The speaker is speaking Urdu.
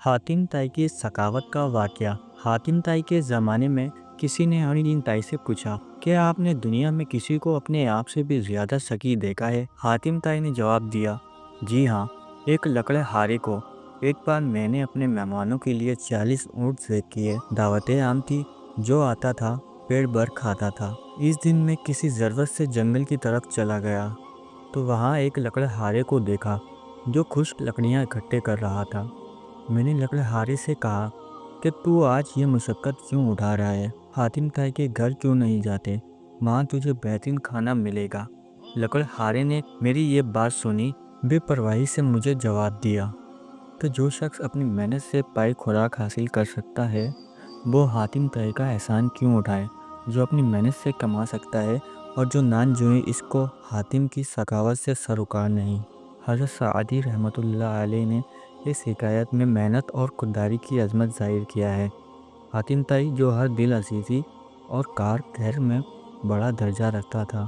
حاتم طائی کی سخاوت کا واقعہ۔ حاتم طائی کے زمانے میں کسی نے حاتم طائی سے پوچھا کہ آپ نے دنیا میں کسی کو اپنے آپ سے بھی زیادہ سخی دیکھا ہے؟ حاتم طائی نے جواب دیا، جی ہاں، ایک لکڑہارے کو۔ ایک بار میں نے اپنے مہمانوں کے لیے 40 اونٹ ذبح کیے۔ دعوتیں عام تھی، جو آتا تھا پیٹ بھر کھاتا تھا۔ اس دن میں کسی ضرورت سے جنگل کی طرف چلا گیا تو وہاں ایک لکڑہارے کو دیکھا جو خشک لکڑیاں اکٹھے کر رہا تھا۔ میں نے لکڑہارے سے کہا کہ تو آج یہ مشقت کیوں اٹھا رہا ہے؟ حاتم طائی کے گھر کیوں نہیں جاتے؟ وہاں تجھے بہترین کھانا ملے گا۔ لکڑہارے نے میری یہ بات سنی، بے پرواہی سے مجھے جواب دیا کہ جو شخص اپنی محنت سے پائی خوراک حاصل کر سکتا ہے وہ حاتم طائی کا احسان کیوں اٹھائے جو اپنی محنت سے کما سکتا ہے اور جو نان جوئے اس کو حاتم کی سخاوت سے سروکار نہیں۔ حضرت سعدی رحمۃ اللہ علیہ نے اس حکایت میں محنت اور خودداری کی عظمت ظاہر کیا ہے۔ حاتم طائی جو ہر دل عزیزی اور کار خیر میں بڑا درجہ رکھتا تھا۔